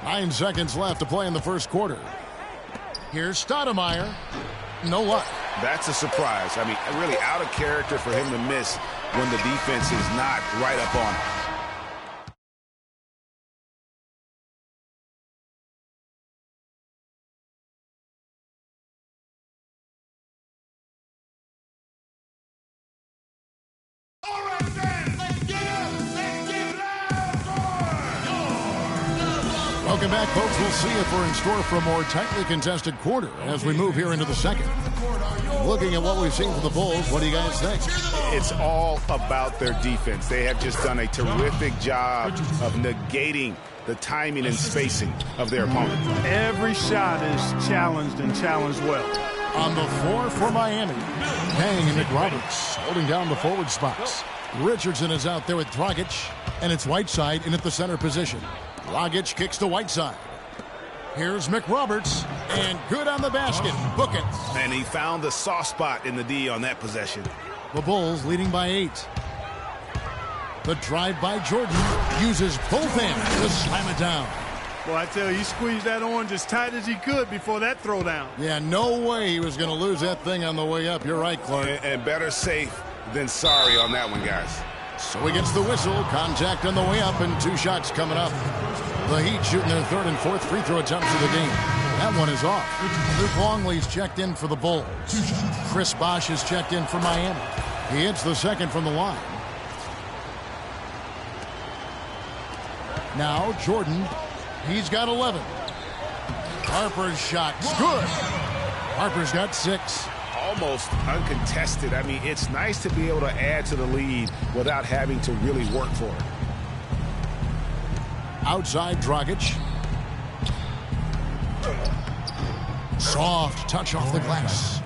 9 seconds left to play in the first quarter. Here's Stoudemire. No luck. That's a surprise. I mean, really out of character for him to miss when the defense is not right up on him. Welcome back, folks. We'll see if we're in store for a more tightly contested quarter as we move here into the second. Looking at what we've seen from the Bulls, what do you guys think? It's all about their defense. They have just done a terrific job of negating the timing and spacing of their opponent. Every shot is challenged and challenged well. On the floor for Miami, Dang and McRoberts holding down the forward spots. Richardson is out there with Dragic, and it's Whiteside in at the center position. Dragic kicks to Whiteside. Here's McRoberts, and good on the basket. Book it. And he found the soft spot in the D on that possession. The Bulls leading by 8. The drive by Jordan uses both hands to slam it down. Well, I tell you, he squeezed that orange as tight as he could before that throwdown. Yeah, no way he was going to lose that thing on the way up. You're right, Clark. And better safe than sorry on that one, guys. So he gets the whistle. Contact on the way up, and 2 shots coming up. The Heat shooting their 3rd and 4th free throw attempts of the game. That one is off. Luke Longley's checked in for the Bulls. Chris Bosh is checked in for Miami. He hits the second from the line. Now Jordan. He's got 11. Harper's shot's good. Harper's got 6. Almost uncontested. I mean, it's nice to be able to add to the lead without having to really work for it. Outside Dragic. Soft touch off the glass.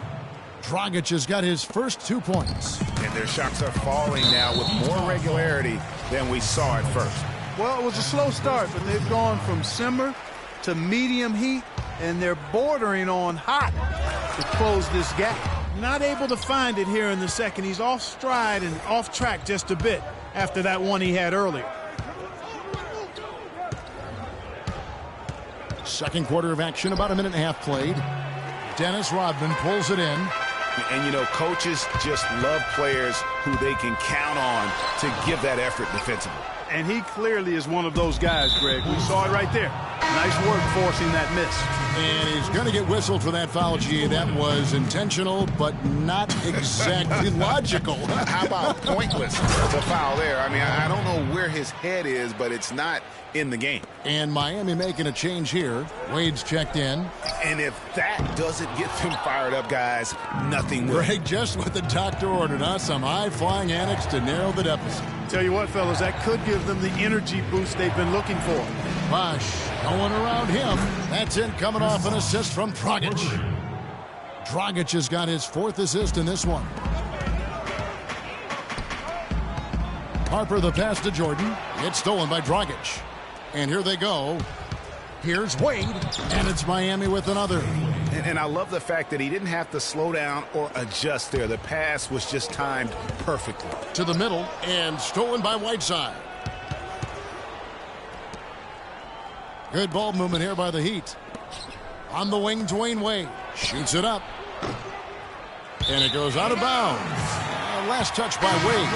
Dragic has got his first 2 points. And their shots are falling now with more regularity than we saw at first. Well, it was a slow start, but they've gone from simmer to medium heat, and they're bordering on hot to close this gap. Not able to find it here in the second. He's off stride and off track just a bit after that one he had earlier. Second quarter of action, about a minute and a half played. Dennis Rodman pulls it in. And, you know, coaches just love players who they can count on to give that effort defensively. And he clearly is one of those guys, Greg. We saw it right there. Nice work forcing that miss. And he's going to get whistled for that foul, G. That was intentional, but not exactly logical. How about pointless? The foul there. I mean, I don't know where his head is, but it's not in the game. And Miami making a change here. Wade's checked in. And if that doesn't get them fired up, guys, nothing will. Greg, just what the doctor ordered, huh? Some high-flying annex to narrow the deficit. Tell you what, fellas, that could give them the energy boost they've been looking for. Bosh going around him. That's it, coming off an assist from Dragic. Dragic has got his 4th assist in this one. Harper the pass to Jordan. It's stolen by Dragic. And here they go. Here's Wade, and it's Miami with another. And I love the fact that he didn't have to slow down or adjust there. The pass was just timed perfectly. To the middle, and stolen by Whiteside. Good ball movement here by the Heat. On the wing, Dwayne Wade shoots it up. And it goes out of bounds. Last touch by Wade.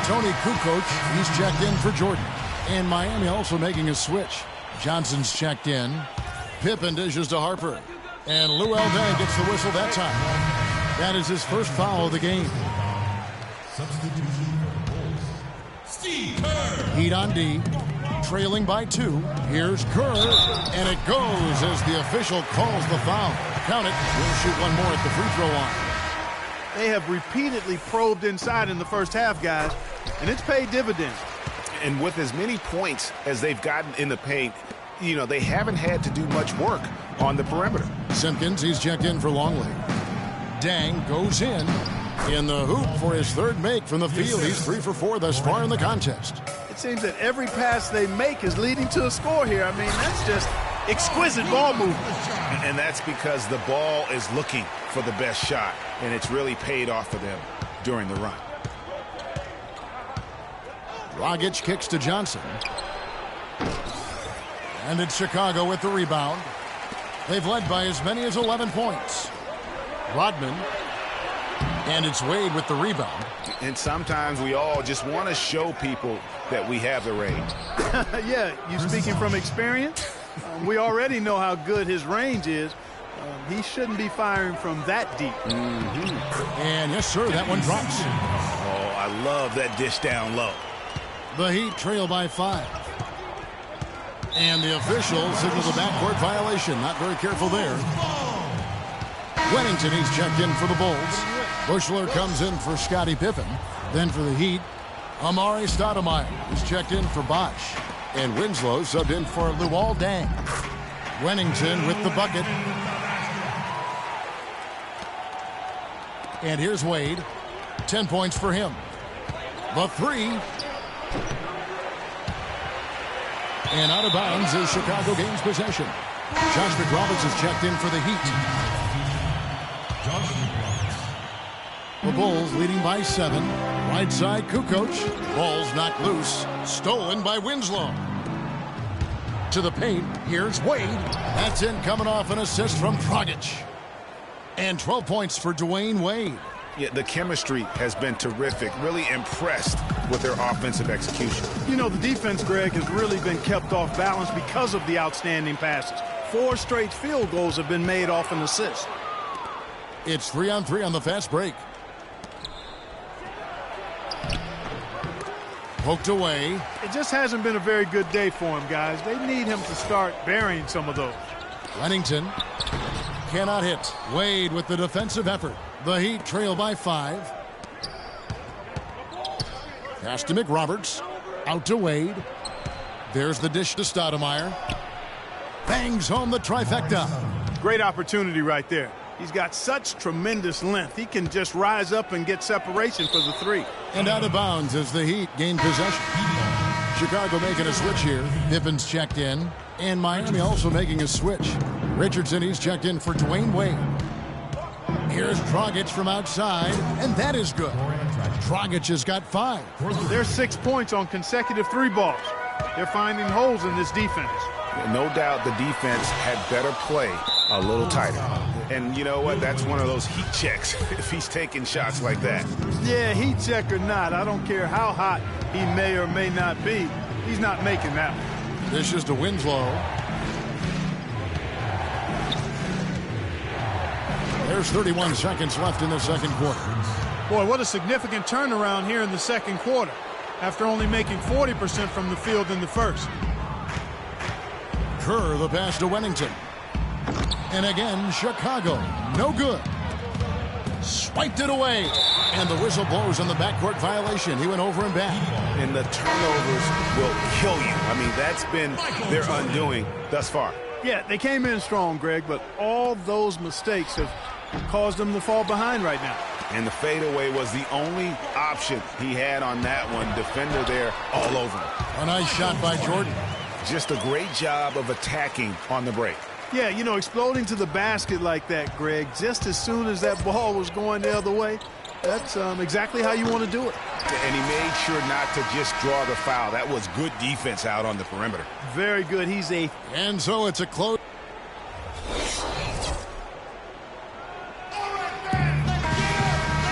Tony Kukoc, he's checked in for Jordan. And Miami also making a switch. Johnson's checked in. Pippen dishes to Harper. And Luol Deng gets the whistle that time. That is his first foul of the game. Heat on D. Trailing by 2. Here's Kerr. And it goes as the official calls the foul. Count it. We'll shoot one more at the free throw line. They have repeatedly probed inside in the first half, guys, and it's paid dividends. And with as many points as they've gotten in the paint, you know, they haven't had to do much work on the perimeter. Simpkins, he's checked in for Longley. Dang goes in the hoop for his 3rd make from the field. He's 3 for 4 thus far in the contest. It seems that every pass they make is leading to a score here. I mean, that's just exquisite ball movement. And that's because the ball is looking for the best shot, and it's really paid off for them during the run. Dragic kicks to Johnson. And it's Chicago with the rebound. They've led by as many as 11 points. Rodman. And it's Wade with the rebound. And sometimes we all just want to show people that we have the range. Yeah, you speaking from experience? We already know how good his range is. He shouldn't be firing from that deep. And yes, sir, that one drops. Oh, I love that dish down low. The Heat trail by 5. And the officials signal the backcourt violation. Not very careful there. Wennington, he's checked in for the Bulls. Bushler comes in for Scottie Pippen. Then for the Heat, Amari Stoudemire is checked in for Bosch. And Winslow subbed in for Luol Deng. Wennington with the bucket. And here's Wade. 10 points for him. The three. And out of bounds as Chicago gains possession. Josh McRoberts is checked in for the Heat. The Bulls leading by 7. Right side, Kukoc. Ball's knocked loose. Stolen by Winslow. To the paint. Here's Wade. That's in, coming off an assist from Dragic. And 12 points for Dwayne Wade. Yeah, the chemistry has been terrific. Really impressed with their offensive execution. You know, the defense, Greg, has really been kept off balance because of the outstanding passes. 4 straight field goals have been made off an assist. It's 3-on-3 on the fast break. Poked away. It just hasn't been a very good day for him, guys. They need him to start burying some of those. Wennington cannot hit. Wade with the defensive effort. The Heat trail by 5. Pass to McRoberts. Out to Wade. There's the dish to Stoudemire. Bangs home the trifecta. Great opportunity right there. He's got such tremendous length. He can just rise up and get separation for the 3. And out of bounds as the Heat gain possession. Chicago making a switch here. Pippen's checked in. And Miami also making a switch. Richardson, he's checked in for Dwayne Wade. Here's Dragic from outside, and that is good. Dragic has got 5. There's 6 points on consecutive 3 balls. They're finding holes in this defense. No doubt the defense had better play a little tighter. And you know what? That's one of those heat checks if he's taking shots like that. Yeah, heat check or not, I don't care how hot he may or may not be. He's not making that one. This is to Winslow. There's 31 seconds left in the second quarter. Boy, what a significant turnaround here in the second quarter after only making 40% from the field in the first. Kerr, the pass to Wennington. And again, Chicago. No good. Swiped it away. And the whistle blows on the backcourt violation. He went over and back. And the turnovers will kill you. I mean, that's been their undoing thus far. Yeah, they came in strong, Greg, but all those mistakes have caused them to fall behind right now. And the fadeaway was the only option he had on that one. Defender there all over him. A nice shot by Jordan. Just a great job of attacking on the break. Yeah, you know, exploding to the basket like that, Greg, just as soon as that ball was going the other way, that's exactly how you want to do it. And he made sure not to just draw the foul. That was good defense out on the perimeter. Very good. He's a... And so it's a close.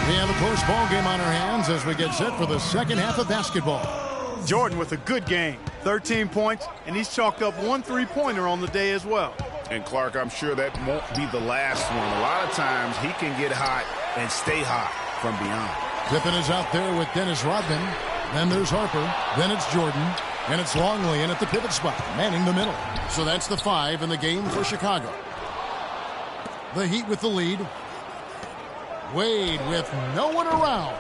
We have a close ball game on our hands as we get set for the second half of basketball. Jordan with a good game. 13 points, and he's chalked up 1 3-pointer on the day as well. And Clark, I'm sure that won't be the last one. A lot of times he can get hot and stay hot from beyond. Pippen is out there with Dennis Rodman. Then there's Harper. Then it's Jordan. And it's Longley in at the pivot spot, manning the middle. So that's the 5 in the game for Chicago. The Heat with the lead. Wade with no one around.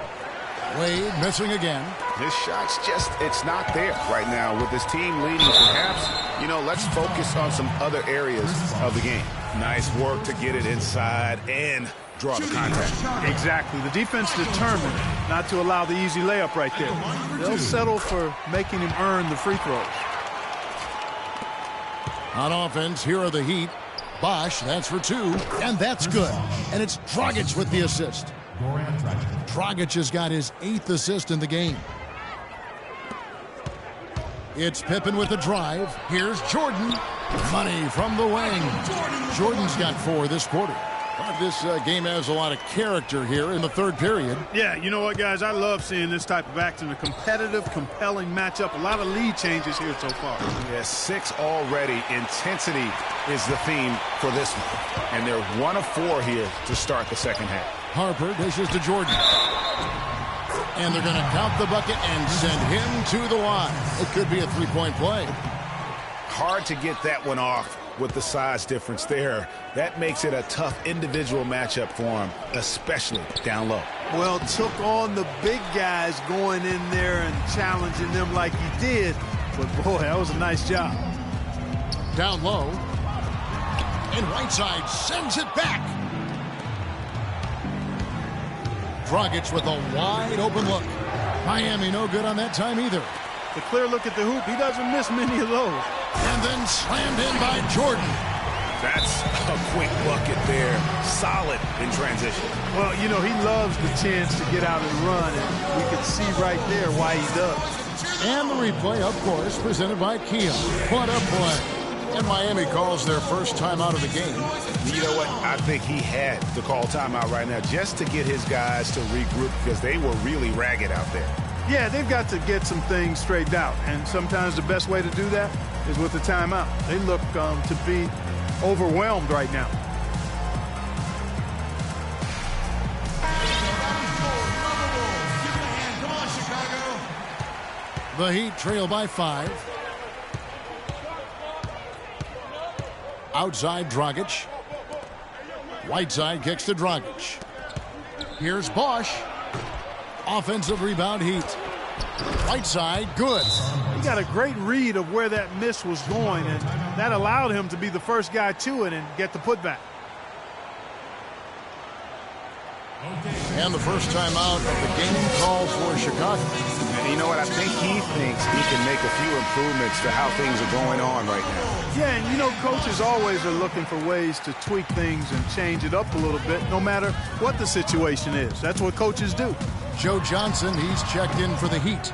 Wade missing again. His shot's just, it's not there right now with his team leading. Perhaps, you know, let's focus on some other areas of the game. Nice work to get it inside and draw the contact. Exactly. The defense determined not to allow the easy layup right there. They'll settle for making him earn the free throws. On offense, here are the Heat. Bosch, that's for 2, and that's good. And it's Dragic with the assist. Dragic has got his 8th assist in the game. It's Pippen with the drive. Here's Jordan. Money from the wing. Jordan's got 4 this quarter. But this game has a lot of character here in the third period. Yeah, you know what, guys? I love seeing this type of action. A competitive, compelling matchup. A lot of lead changes here so far. Yeah, 6 already. Intensity is the theme for this one. And they're 1 of 4 here to start the second half. Harper dishes to Jordan. And they're going to count the bucket and send him to the line. It could be a three-point play. Hard to get that one off with the size difference there. That makes it a tough individual matchup for him, especially down low. Well, took on the big guys going in there and challenging them like he did. But, boy, that was a nice job. Down low. And Whiteside sends it back. Dragic with a wide open look. Miami no good on that time either. The clear look at the hoop. He doesn't miss many of those. And then slammed in by Jordan. That's a quick bucket there. Solid in transition. Well, you know, he loves the chance to get out and run, and we can see right there why he does. And the replay, of course, presented by Kia. What a play. And Miami calls their first timeout of the game. You know what? I think he had to call timeout right now just to get his guys to regroup because they were really ragged out there. Yeah, they've got to get some things straightened out, and sometimes the best way to do that is with the timeout. They look to be overwhelmed right now. The Heat trail by 5. Outside Dragic. Whiteside kicks to Dragic. Here's Bosch. Offensive rebound Heat. Whiteside, good. He got a great read of where that miss was going, and that allowed him to be the first guy to it and get the putback. And the first time out of the game called for Chicago. And you know what? I think he thinks he can make a few improvements to how things are going on right now. Yeah, and you know, coaches always are looking for ways to tweak things and change it up a little bit, no matter what the situation is. That's what coaches do. Joe Johnson, he's checked in for the Heat.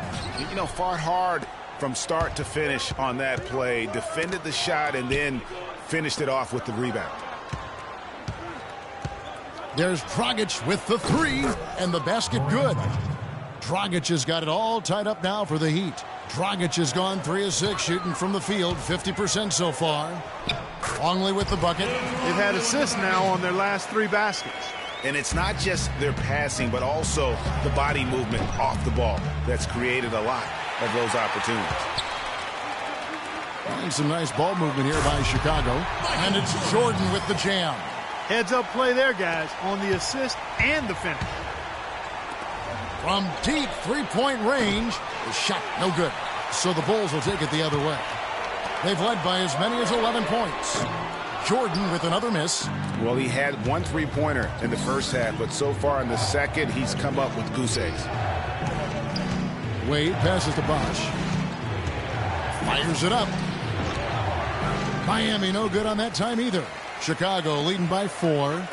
You know, fought hard from start to finish on that play, defended the shot, and then finished it off with the rebound. There's Dragic with the 3, and the basket good. Dragic has got it all tied up now for the Heat. Dragic has gone 3 of 6 shooting from the field, 50% so far. Longley with the bucket. They've had assists now on their last 3 baskets. And it's not just their passing, but also the body movement off the ball that's created a lot of those opportunities. And some nice ball movement here by Chicago. And it's Jordan with the jam. Heads-up play there, guys, on the assist and the finish. From deep three-point range, the shot no good. So the Bulls will take it the other way. They've led by as many as 11 points. Jordan with another miss. Well, he had 1 3-pointer in the first half, but so far in the second, he's come up with goose eggs. Wade passes to Bosch. Fires it up. Miami no good on that time either. Chicago leading by 4.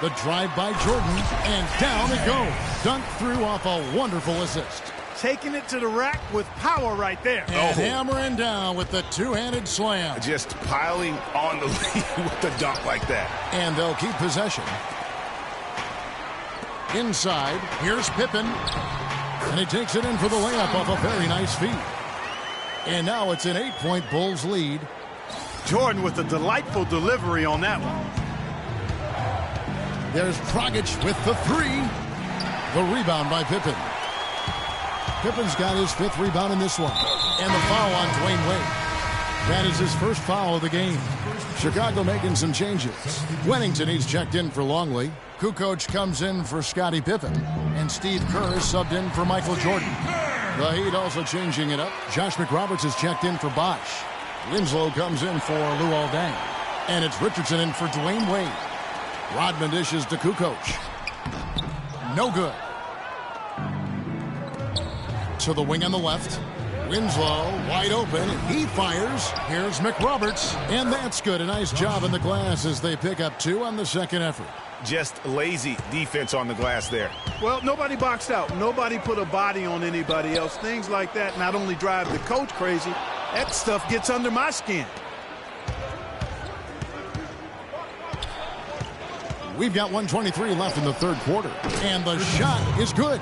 The drive by Jordan, and down it goes. Dunked through off a wonderful assist. Taking it to the rack with power right there. And hammering down with the two-handed slam. Just piling on the lead with the dunk like that. And they'll keep possession. Inside, here's Pippen. And he takes it in for the layup off a very nice feed. And now it's an 8-point Bulls lead. Jordan with a delightful delivery on that one. There's Dragic with the 3. The rebound by Pippen. Pippen's got his 5th rebound in this one. And the foul on Dwayne Wade. That is his first foul of the game. Chicago making some changes. Wennington, he's checked in for Longley. Kukoc comes in for Scottie Pippen. And Steve Kerr is subbed in for Michael Jordan. The Heat also changing it up. Josh McRoberts is checked in for Bosch. Winslow comes in for Lou Aldang. And it's Richardson in for Dwayne Wade. Rodman dishes to Kukoc. No good. To the wing on the left. Winslow wide open. He fires. Here's McRoberts. And that's good. A nice job in the glass as they pick up 2 on the second effort. Just lazy defense on the glass there. Well, nobody boxed out. Nobody put a body on anybody else. Things like that not only drive the coach crazy, that stuff gets under my skin. We've got 1:23 left in the third quarter. And the shot is good.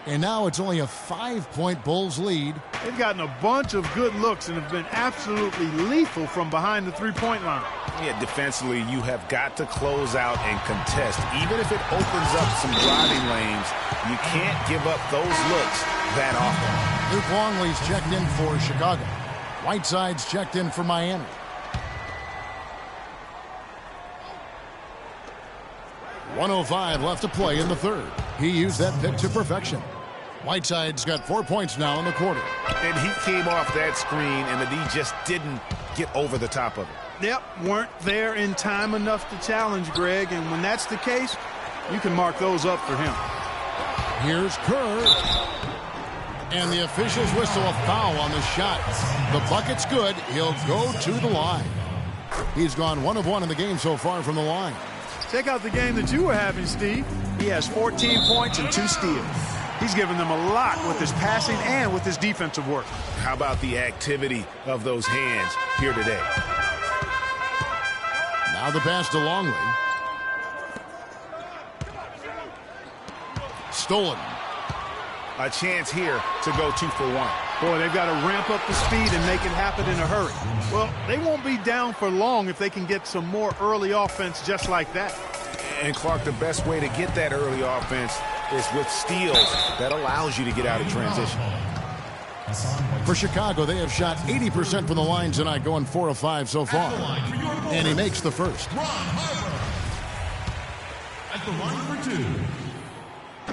And now it's only a 5-point Bulls lead. They've gotten a bunch of good looks and have been absolutely lethal from behind the three-point line. Yeah, defensively, you have got to close out and contest. Even if it opens up some driving lanes, you can't give up those looks that often. Luke Longley's checked in for Chicago. Whiteside's checked in for Miami. .105 left to play in the third. He used that pick to perfection. Whiteside's got 4 points now in the quarter. And he came off that screen, and the D just didn't get over the top of it. Yep, weren't there in time enough to challenge Greg, and when that's the case, you can mark those up for him. Here's Kerr. And the officials whistle a foul on the shot. The bucket's good. He'll go to the line. He's gone 1 of 1 in the game so far from the line. Check out the game that you were having, Steve. He has 14 points and 2 steals. He's given them a lot with his passing and with his defensive work. How about the activity of those hands here today? Now the pass to Longley. Stolen. A chance here to go 2 for 1. Boy, they've got to ramp up the speed and make it happen in a hurry. Well, they won't be down for long if they can get some more early offense just like that. And Clark, the best way to get that early offense is with steals that allows you to get out of transition. For Chicago, they have shot 80% from the line tonight, going 4 of 5 so far. And he makes the first. At the line for 2.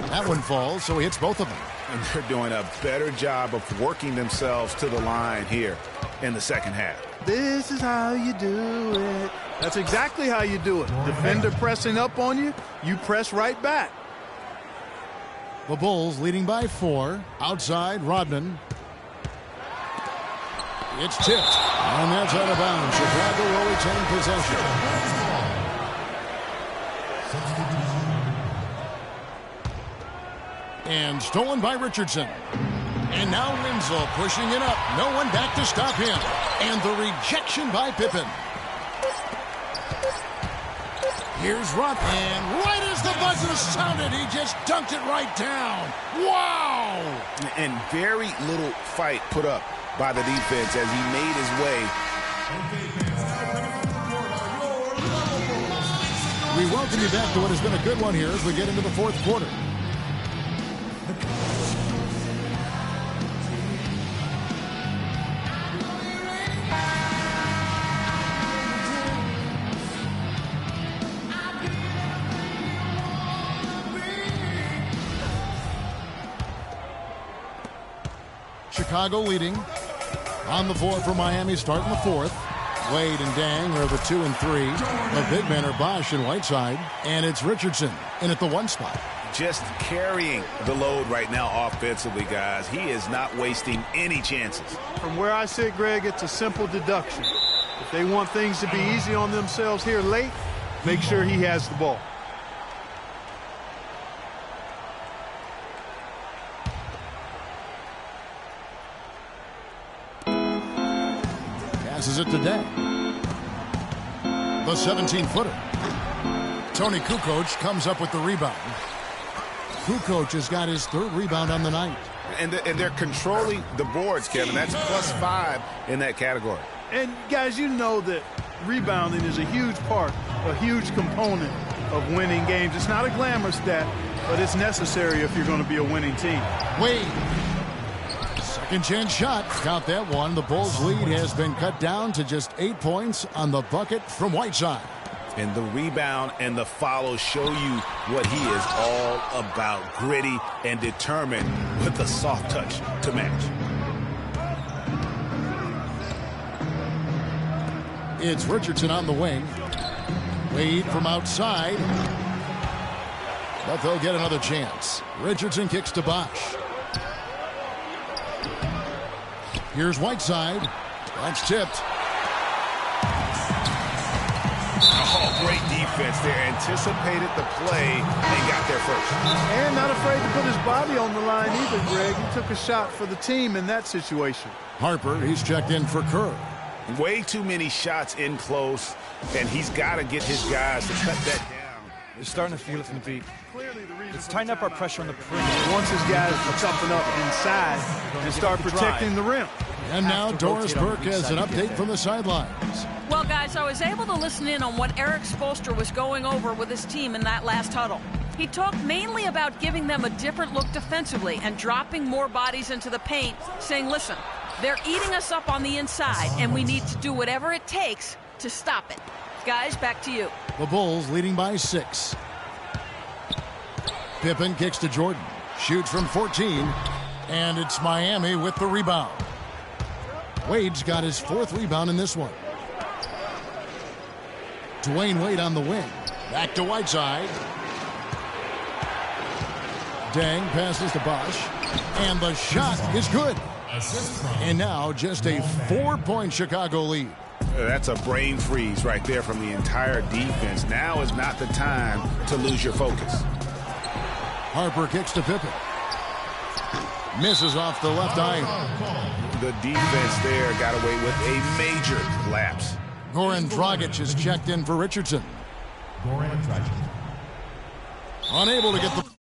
That one falls, so he hits both of them. And they're doing a better job of working themselves to the line here in the second half. This is how you do it. That's exactly how you do it. Defender pressing up on you, you press right back. The Bulls leading by 4. Outside, Rodman. It's tipped. And that's out of bounds. Chicago will retain possession. And stolen by Richardson. And now Winslow pushing it up. No one back to stop him. And the rejection by Pippen. Here's Rupp. And right as the buzzer sounded, he just dunked it right down. Wow! And very little fight put up by the defense as he made his way. We welcome you back to what has been a good one here as we get into the fourth quarter. Chicago leading on the board for Miami, starting the fourth. Wade and Dang are the 2 and 3. The big men are Bosch and Whiteside. And it's Richardson in at the 1 spot. Just carrying the load right now offensively, guys. He is not wasting any chances. From where I sit, Greg, it's a simple deduction. If they want things to be easy on themselves here late, make sure he has the ball. Passes it today. The 17-footer. Tony Kukoc comes up with the rebound. Kukoc has got his 3rd rebound on the night. And they're controlling the boards, Kevin. That's +5 in that category. And, guys, you know that rebounding is a huge part, a huge component of winning games. It's not a glamour stat, but it's necessary if you're going to be a winning team. Wade. Second chance shot. Count that one. The Bulls' lead has been cut down to just 8 points on the bucket from Whiteside. And the rebound and the follow show you what he is all about. Gritty and determined with the soft touch to match. It's Richardson on the wing. Wade from outside. But they'll get another chance. Richardson kicks to Bosch. Here's Whiteside. That's tipped. Oh, great defense there. Anticipated the play and got there first. And not afraid to put his body on the line either, Greg. He took a shot for the team in that situation. Harper, he's checked in for Kerr. Way too many shots in close, and he's got to get his guys to cut that down. You're starting to feel it from the beat. Let's tighten up our pressure on the perimeter. Once his guys are jumping up inside and start protecting the rim. And now Doris Burke has an update from the sidelines. Well, guys, I was able to listen in on what Eric Spoelstra was going over with his team in that last huddle. He talked mainly about giving them a different look defensively and dropping more bodies into the paint, saying, listen, they're eating us up on the inside, and we need to do whatever it takes to stop it. Guys, back to you. The Bulls leading by 6. Pippen kicks to Jordan. Shoots from 14. And it's Miami with the rebound. Wade's got his 4th rebound in this one. Dwayne Wade on the wing. Back to Whiteside. Deng passes to Bosch. And the shot is good. And now just a 4-point Chicago lead. That's a brain freeze right there from the entire defense. Now is not the time to lose your focus. Harper kicks to Pippen. Misses off the left eye. The defense there got away with a major lapse. Goran Dragic is checked in for Richardson. Unable to get the